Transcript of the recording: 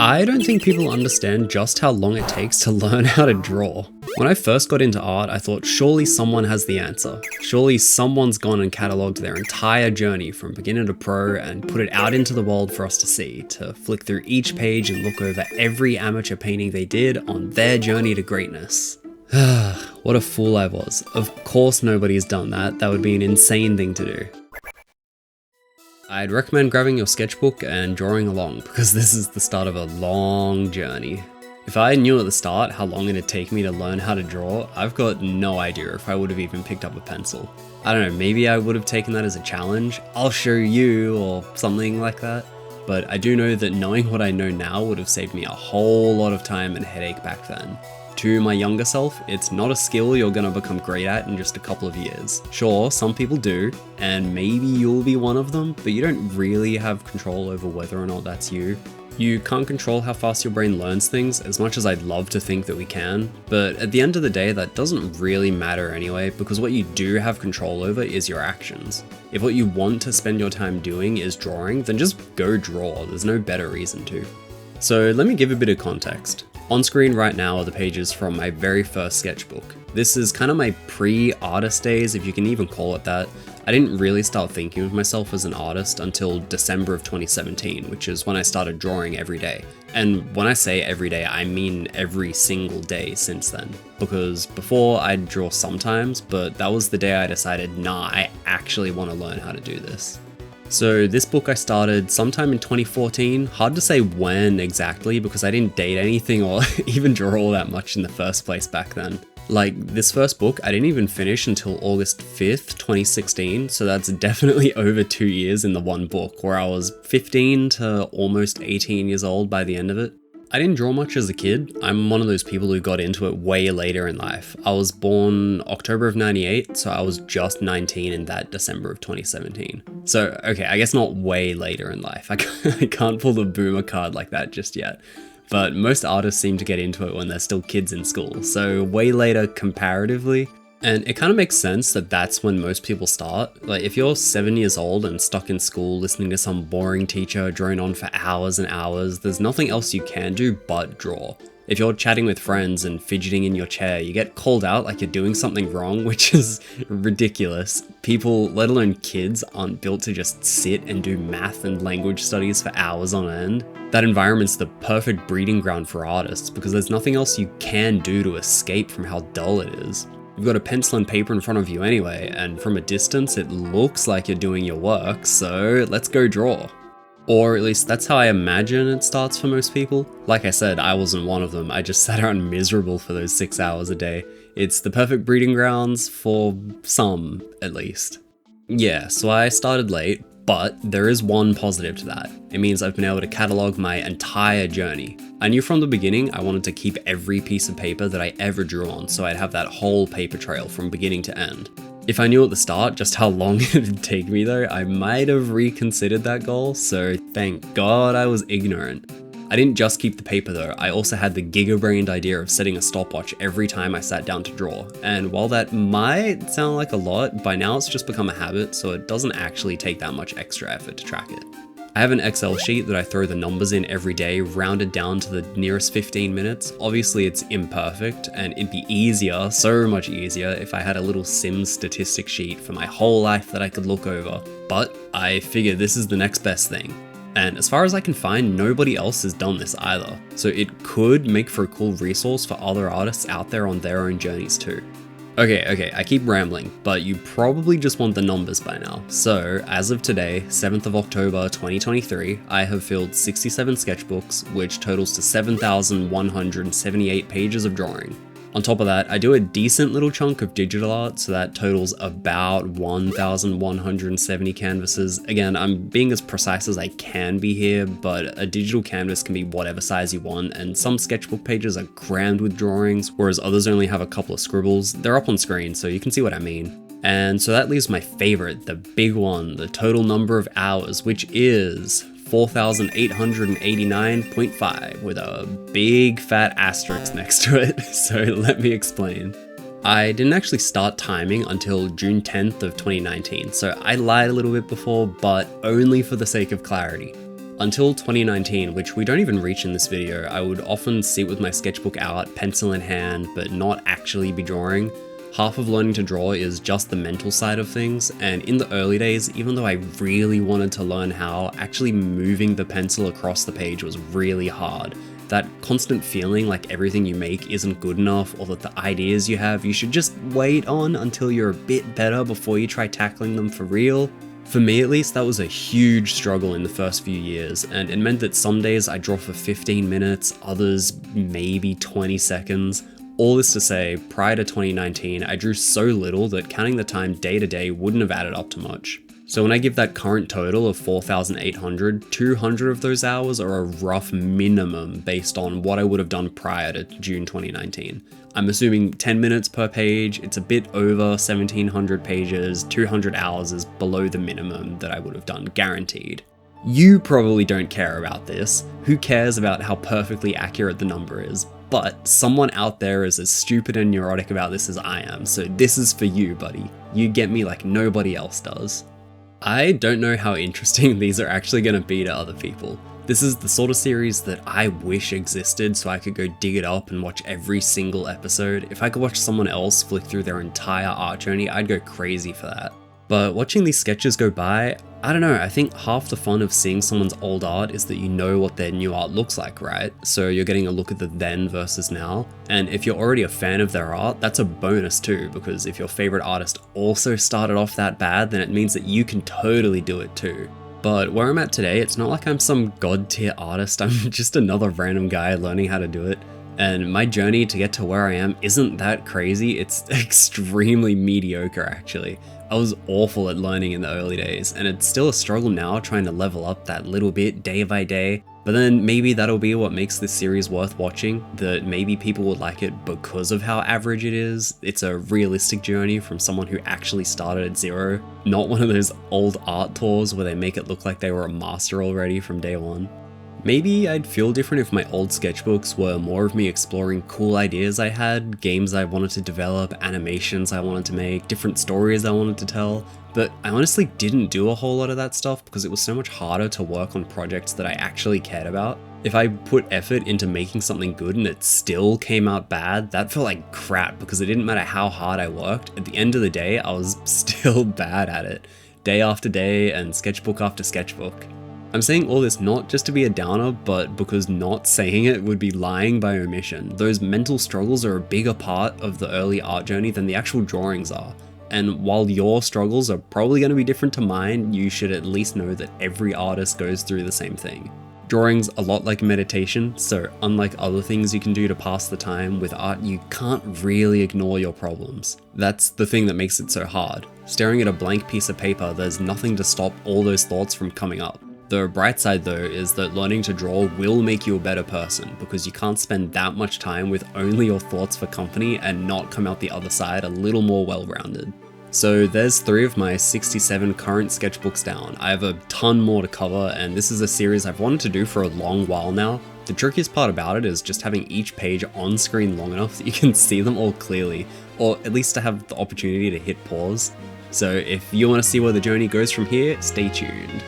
I don't think people understand just how long it takes to learn how to draw. When I first got into art, I thought surely someone has the answer. Surely someone's gone and catalogued their entire journey from beginner to pro and put it out into the world for us to see, to flick through each page and look over every amateur painting they did on their journey to greatness. What a fool I was. Of course nobody's done that. That would be an insane thing to do. I'd recommend grabbing your sketchbook and drawing along, because this is the start of a long journey. If I knew at the start how long it'd take me to learn how to draw, I've got no idea if I would have even picked up a pencil. I don't know, maybe I would have taken that as a challenge, I'll show you, or something like that. But I do know that knowing what I know now would have saved me a whole lot of time and headache back then. To my younger self, it's not a skill you're gonna become great at in just a couple of years. Sure, some people do, and maybe you'll be one of them, but you don't really have control over whether or not that's you. You can't control how fast your brain learns things, as much as I'd love to think that we can, but at the end of the day, that doesn't really matter anyway, because what you do have control over is your actions. If what you want to spend your time doing is drawing, then just go draw, there's no better reason to. So let me give a bit of context. On screen right now are the pages from my very first sketchbook. This is kind of my pre-artist days, if you can even call it that. I didn't really start thinking of myself as an artist until December of 2017, which is when I started drawing every day. And when I say every day, I mean every single day since then. Because before I'd draw sometimes, but that was the day I decided, nah, I actually want to learn how to do this. So this book I started sometime in 2014, hard to say when exactly because I didn't date anything or even draw all that much in the first place back then. Like this first book I didn't even finish until August 5th, 2016, so that's definitely over 2 years in the one book, where I was 15 to almost 18 years old by the end of it. I didn't draw much as a kid. I'm one of those people who got into it way later in life. I was born October of 98, so I was just 19 in that December of 2017. So, okay, I guess not way later in life. I can't pull the boomer card like that just yet. But most artists seem to get into it when they're still kids in school, so way later comparatively. And it kind of makes sense that that's when most people start. Like if you're 7 years old and stuck in school listening to some boring teacher drone on for hours and hours, there's nothing else you can do but draw. If you're chatting with friends and fidgeting in your chair, you get called out like you're doing something wrong, which is ridiculous. People, let alone kids, aren't built to just sit and do math and language studies for hours on end. That environment's the perfect breeding ground for artists because there's nothing else you can do to escape from how dull it is. You've got a pencil and paper in front of you anyway, and from a distance it looks like you're doing your work, so let's go draw. Or at least that's how I imagine it starts for most people. Like I said, I wasn't one of them, I just sat around miserable for those 6 hours a day. It's the perfect breeding grounds for some, at least. Yeah, so I started late, but there is one positive to that. It means I've been able to catalogue my entire journey. I knew from the beginning I wanted to keep every piece of paper that I ever drew on, so I'd have that whole paper trail from beginning to end. If I knew at the start just how long it would take me though, I might have reconsidered that goal, so thank God I was ignorant. I didn't just keep the paper though, I also had the giga-brained idea of setting a stopwatch every time I sat down to draw, and while that might sound like a lot, by now it's just become a habit, so it doesn't actually take that much extra effort to track it. I have an Excel sheet that I throw the numbers in every day, rounded down to the nearest 15 minutes. Obviously it's imperfect, and it'd be easier, so much easier, if I had a little Sims statistic sheet for my whole life that I could look over. But I figure this is the next best thing. And as far as I can find, nobody else has done this either. So it could make for a cool resource for other artists out there on their own journeys too. Okay, I keep rambling, but you probably just want the numbers by now. So, as of today, 7th of October 2023, I have filled 67 sketchbooks, which totals to 7,178 pages of drawing. On top of that, I do a decent little chunk of digital art, so that totals about 1,170 canvases. Again, I'm being as precise as I can be here, but a digital canvas can be whatever size you want, and some sketchbook pages are crammed with drawings, whereas others only have a couple of scribbles. They're up on screen, so you can see what I mean. And so that leaves my favorite, the big one, the total number of hours, which is 4,889.5 with a big fat asterisk next to it, so let me explain. I didn't actually start timing until June 10th of 2019, so I lied a little bit before, but only for the sake of clarity. Until 2019, which we don't even reach in this video, I would often sit with my sketchbook out, pencil in hand, but not actually be drawing. Half of learning to draw is just the mental side of things, and in the early days, even though I really wanted to learn how, actually moving the pencil across the page was really hard. That constant feeling like everything you make isn't good enough, or that the ideas you have you should just wait on until you're a bit better before you try tackling them for real. For me at least, that was a huge struggle in the first few years, and it meant that some days I draw for 15 minutes, others maybe 20 seconds. All this to say, prior to 2019, I drew so little that counting the time day to day wouldn't have added up to much. So when I give that current total of 4,800, 200 of those hours are a rough minimum based on what I would have done prior to June 2019. I'm assuming 10 minutes per page, it's a bit over 1,700 pages, 200 hours is below the minimum that I would have done, guaranteed. You probably don't care about this. Who cares about how perfectly accurate the number is? But someone out there is as stupid and neurotic about this as I am, so this is for you, buddy. You get me like nobody else does. I don't know how interesting these are actually going to be to other people. This is the sort of series that I wish existed so I could go dig it up and watch every single episode. If I could watch someone else flick through their entire art journey, I'd go crazy for that. But watching these sketches go by, I don't know, I think half the fun of seeing someone's old art is that you know what their new art looks like, right? So you're getting a look at the then versus now. And if you're already a fan of their art, that's a bonus too, because if your favorite artist also started off that bad, then it means that you can totally do it too. But where I'm at today, it's not like I'm some god tier artist, I'm just another random guy learning how to do it. And my journey to get to where I am isn't that crazy, it's extremely mediocre actually. I was awful at learning in the early days, and it's still a struggle now trying to level up that little bit day by day. But then maybe that'll be what makes this series worth watching, that maybe people would like it because of how average it is. It's a realistic journey from someone who actually started at zero, not one of those old art tours where they make it look like they were a master already from day one. Maybe I'd feel different if my old sketchbooks were more of me exploring cool ideas I had, games I wanted to develop, animations I wanted to make, different stories I wanted to tell, but I honestly didn't do a whole lot of that stuff because it was so much harder to work on projects that I actually cared about. If I put effort into making something good and it still came out bad, that felt like crap because it didn't matter how hard I worked. At the end of the day, I was still bad at it, day after day and sketchbook after sketchbook. I'm saying all this not just to be a downer, but because not saying it would be lying by omission. Those mental struggles are a bigger part of the early art journey than the actual drawings are. And while your struggles are probably going to be different to mine, you should at least know that every artist goes through the same thing. Drawing's a lot like meditation, so unlike other things you can do to pass the time, with art you can't really ignore your problems. That's the thing that makes it so hard. Staring at a blank piece of paper, there's nothing to stop all those thoughts from coming up. The bright side though is that learning to draw will make you a better person because you can't spend that much time with only your thoughts for company and not come out the other side a little more well-rounded. So there's 3 of my 67 current sketchbooks down. I have a ton more to cover, and this is a series I've wanted to do for a long while now. The trickiest part about it is just having each page on screen long enough that you can see them all clearly, or at least to have the opportunity to hit pause. So if you want to see where the journey goes from here, stay tuned.